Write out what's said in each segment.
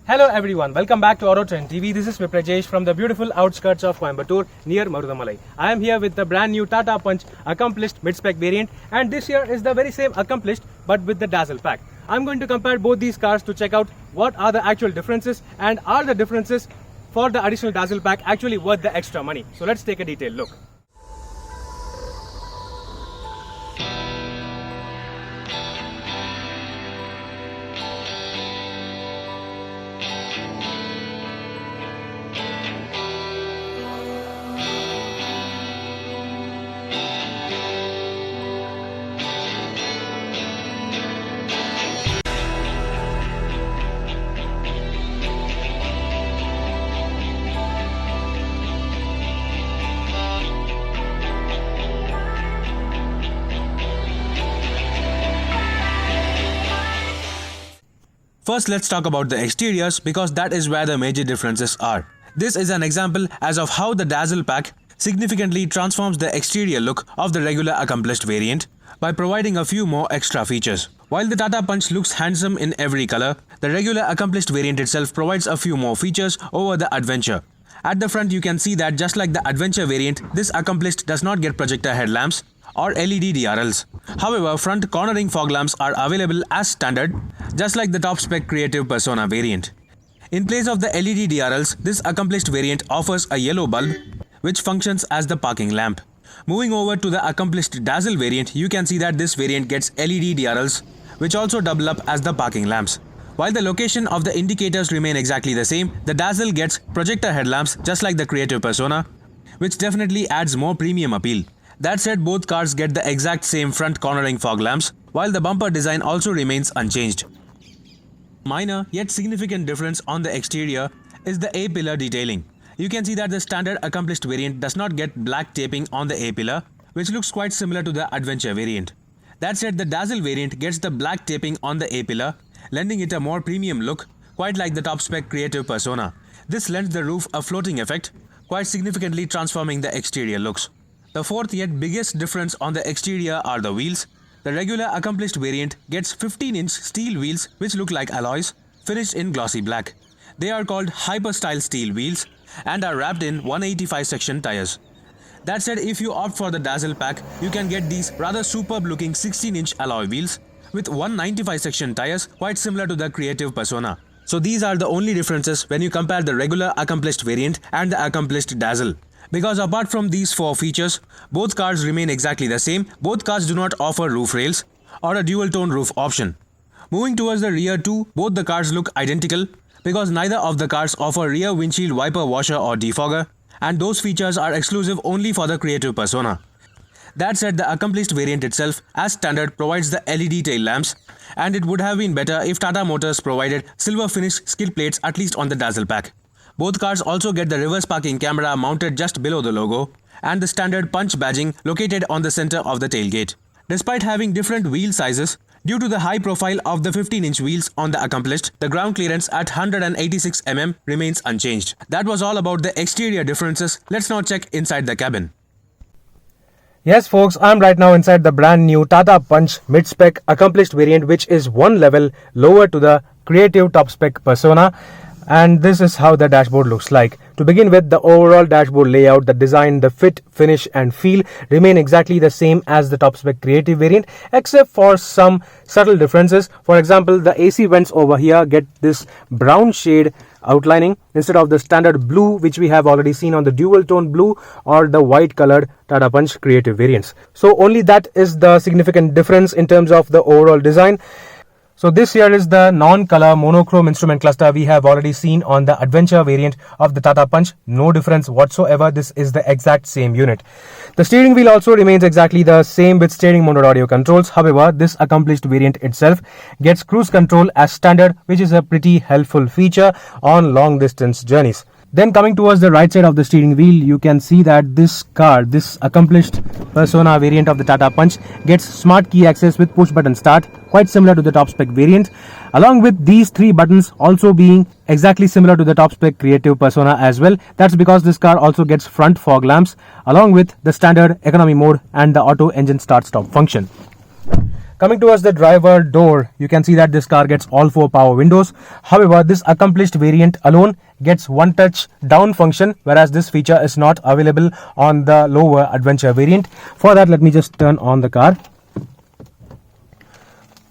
Hello everyone, welcome back to Autotrend TV. This is Viprajesh from the beautiful outskirts of Coimbatore near Marudamalai. I am here with the brand new Tata Punch Accomplished mid-spec variant, and this here is the very same Accomplished but with the Dazzle pack. I'm going to compare both these cars to check out what are the actual differences and are the differences for the additional Dazzle pack actually worth the extra money. So let's take a detailed look. First, let's talk about the exteriors because that is where the major differences are. This is an example as of how the Dazzle pack significantly transforms the exterior look of the regular Accomplished variant by providing a few more extra features. While the Tata Punch looks handsome in every color, the regular Accomplished variant itself provides a few more features over the Adventure. At the front, you can see that just like the Adventure variant, this Accomplished does not get projector headlamps or LED DRLs. However, front cornering fog lamps are available as standard, just like the top spec Creative Persona variant. In place of the LED DRLs, this Accomplished variant offers a yellow bulb, which functions as the parking lamp. Moving over to the Accomplished Dazzle variant, you can see that this variant gets LED DRLs, which also double up as the parking lamps. While the location of the indicators remain exactly the same, the Dazzle gets projector headlamps just like the Creative Persona, which definitely adds more premium appeal. That said, both cars get the exact same front cornering fog lamps, while the bumper design also remains unchanged. Minor yet significant difference on the exterior is the A-pillar detailing. You can see that the standard Accomplished variant does not get black taping on the A-pillar, which looks quite similar to the Adventure variant. That said, the Dazzle variant gets the black taping on the A-pillar, lending it a more premium look, quite like the top spec Creative Persona. This lends the roof a floating effect, quite significantly transforming the exterior looks. The fourth yet biggest difference on the exterior are the wheels. The regular Accomplished variant gets 15-inch steel wheels which look like alloys, finished in glossy black. They are called Hyper-style steel wheels and are wrapped in 185 section tires. That said, if you opt for the Dazzle pack, you can get these rather superb looking 16-inch alloy wheels with 195 section tires, quite similar to the Creative Persona. So these are the only differences when you compare the regular Accomplished variant and the Accomplished Dazzle. Because apart from these four features, both cars remain exactly the same. Both cars do not offer roof rails or a dual tone roof option. Moving towards the rear too, both the cars look identical because neither of the cars offer rear windshield wiper washer or defogger, and those features are exclusive only for the Creative Persona. That said, the Accomplished variant itself, as standard, provides the LED tail lamps, and it would have been better if Tata Motors provided silver finished skid plates at least on the Dazzle pack. Both cars also get the reverse parking camera mounted just below the logo and the standard punch badging located on the center of the tailgate. Despite having different wheel sizes, due to the high profile of the 15-inch wheels on the Accomplished, the ground clearance at 186 mm remains unchanged. That was all about the exterior differences. Let's now check inside the cabin. Yes folks, I'm right now inside the brand new Tata Punch mid-spec Accomplished variant, which is one level lower to the Creative top spec Persona. And this is how the dashboard looks like. To begin with, the overall dashboard layout, the design, the fit, finish and feel remain exactly the same as the top spec Creative variant, except for some subtle differences. For example, the AC vents over here get this brown shade outlining instead of the standard blue which we have already seen on the dual tone blue or the white colored Tata Punch Creative variants. So only that is the significant difference in terms of the overall design. So this here is the non-color monochrome instrument cluster we have already seen on the Adventure variant of the Tata Punch. No difference whatsoever. This is the exact same unit. The steering wheel also remains exactly the same with steering mounted audio controls. However, this Accomplished variant itself gets cruise control as standard, which is a pretty helpful feature on long distance journeys. Then coming towards the right side of the steering wheel, you can see that this car, this Accomplished Persona variant of the Tata Punch, gets smart key access with push button start, quite similar to the top spec variant, along with these three buttons also being exactly similar to the top spec Creative Persona as well. That's because this car also gets front fog lamps along with the standard economy mode and the auto engine start stop function. Coming towards the driver door, you can see that this car gets all 4 power windows. However, this accomplished variant alone gets one touch down function, whereas this feature is not available on the lower adventure variant. For that, let me just turn on the car.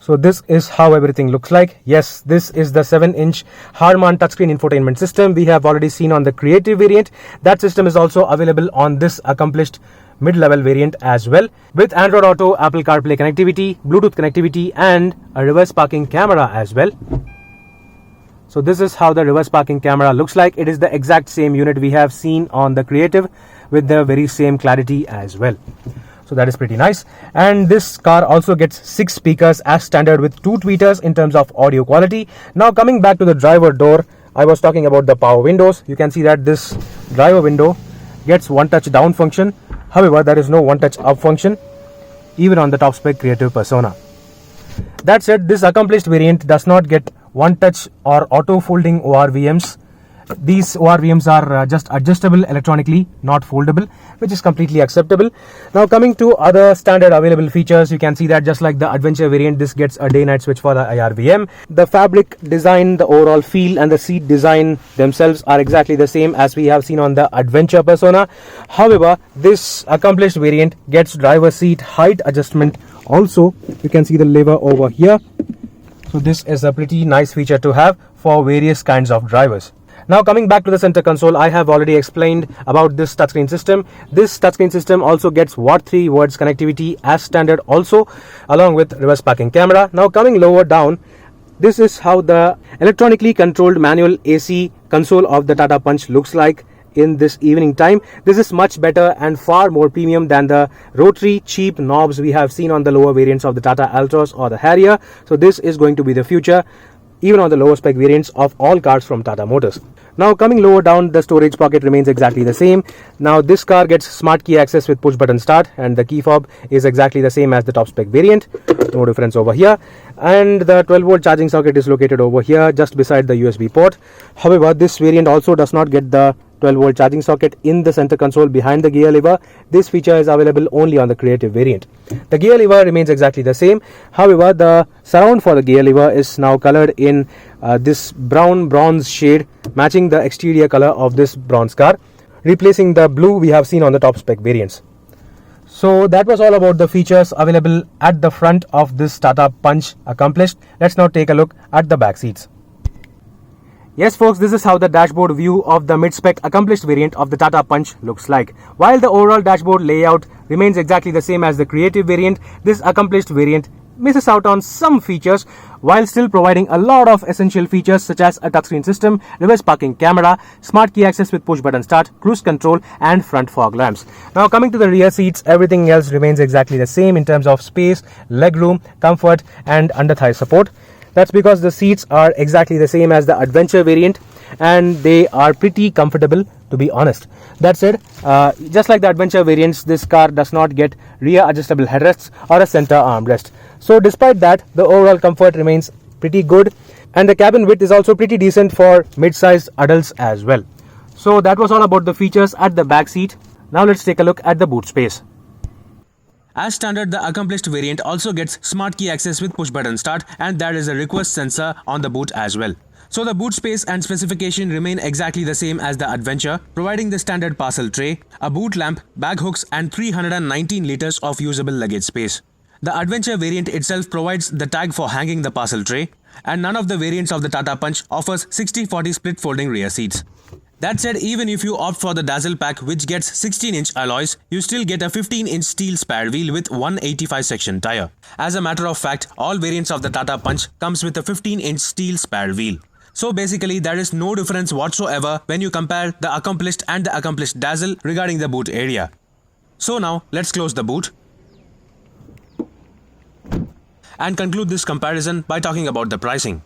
So this is how everything looks like. Yes, this is the 7-inch Harman touchscreen infotainment system we have already seen on the Creative variant. That system is also available on this accomplished mid-level variant as well, with Android Auto, Apple CarPlay connectivity, Bluetooth connectivity, and a reverse parking camera as well. So this is how the reverse parking camera looks like. It is the exact same unit we have seen on the Creative with the very same clarity as well. So that is pretty nice. And this car also gets 6 speakers as standard with 2 tweeters in terms of audio quality. Now coming back to the driver door, I was talking about the power windows. You can see that this driver window gets one touch down function. However, there is no one touch up function even on the top spec Creative Persona. That said, this accomplished variant does not get one touch or auto folding ORVMs. These ORVMs are just adjustable electronically, not foldable, which is completely acceptable. Now coming to other standard available features, you can see that just like the Adventure variant, this gets a day-night switch for the IRVM. The fabric design, the overall feel, and the seat design themselves are exactly the same as we have seen on the Adventure Persona. However, this accomplished variant gets driver seat height adjustment. Also, you can see the lever over here. So this is a pretty nice feature to have for various kinds of drivers. Now coming back to the center console, I have already explained about this touchscreen system. This touchscreen system also gets Watt 3 words connectivity as standard also, along with reverse parking camera. Now coming lower down, this is how the electronically controlled manual AC console of the Tata Punch looks like in this evening time. This is much better and far more premium than the rotary cheap knobs we have seen on the lower variants of the Tata Altroz or the Harrier. So this is going to be the future even on the lower spec variants of all cars from Tata Motors. Now coming lower down, the storage pocket remains exactly the same. Now this car gets smart key access with push button start, and the key fob is exactly the same as the top spec variant. No difference over here. And the 12 volt charging socket is located over here just beside the USB port. However, this variant also does not get the 12 volt charging socket in the center console behind the gear lever. This feature is available only on the Creative variant. The gear lever remains exactly the same. However, the surround for the gear lever is now colored in this brown bronze shade, matching the exterior color of this bronze car, replacing the blue we have seen on the top spec variants. So that was all about the features available at the front of this Tata Punch accomplished. Let's now take a look at the back seats. Yes folks, this is how the dashboard view of the mid-spec accomplished variant of the Tata Punch looks like. While the overall dashboard layout remains exactly the same as the Creative variant, this accomplished variant misses out on some features while still providing a lot of essential features such as a touchscreen system, reverse parking camera, smart key access with push button start, cruise control, and front fog lamps. Now coming to the rear seats, everything else remains exactly the same in terms of space, legroom, comfort, and under thigh support. That's because the seats are exactly the same as the Adventure variant, and they are pretty comfortable, to be honest. That said, just like the Adventure variants, this car does not get rear adjustable headrests or a center armrest. So despite that, the overall comfort remains pretty good, and the cabin width is also pretty decent for mid-sized adults as well. So that was all about the features at the back seat. Now let's take a look at the boot space. As standard, the accomplished variant also gets smart key access with push button start, and there is a request sensor on the boot as well. So the boot space and specification remain exactly the same as the Adventure, providing the standard parcel tray, a boot lamp, bag hooks, and 319 liters of usable luggage space. The Adventure variant itself provides the tag for hanging the parcel tray, and none of the variants of the Tata Punch offers 60/40 split folding rear seats. That said, even if you opt for the Dazzle Pack, which gets 16-inch alloys, you still get a 15-inch steel spare wheel with 185 section tire. As a matter of fact, all variants of the Tata Punch comes with a 15-inch steel spare wheel. So basically, there is no difference whatsoever when you compare the accomplished and the accomplished Dazzle regarding the boot area. So now, let's close the boot and conclude this comparison by talking about the pricing.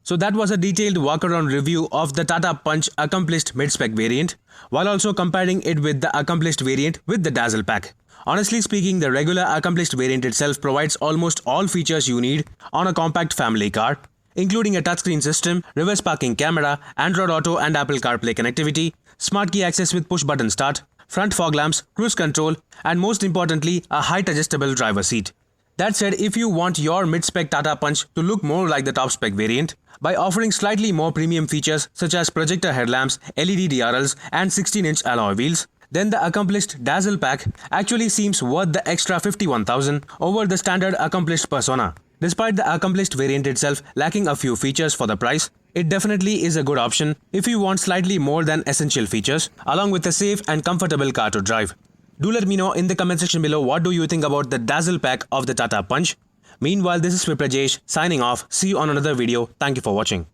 So that was a detailed walk-around review of the Tata Punch accomplished mid-spec variant, while also comparing it with the accomplished variant with the Dazzle Pack. Honestly speaking, the regular accomplished variant itself provides almost all features you need on a compact family car, including a touchscreen system, reverse parking camera, Android Auto and Apple CarPlay connectivity, smart key access with push-button start, front fog lamps, cruise control, and most importantly, a height-adjustable driver seat. That said, if you want your mid-spec Tata Punch to look more like the top-spec variant, by offering slightly more premium features such as projector headlamps, LED DRLs and 16-inch alloy wheels, then the accomplished Dazzle pack actually seems worth the extra 51,000 over the standard accomplished Persona. Despite the accomplished variant itself lacking a few features for the price, it definitely is a good option if you want slightly more than essential features, along with a safe and comfortable car to drive. Do let me know in the comment section below what do you think about the Dazzle pack of the Tata Punch. Meanwhile, this is Viprajesh signing off. See you on another video. Thank you for watching.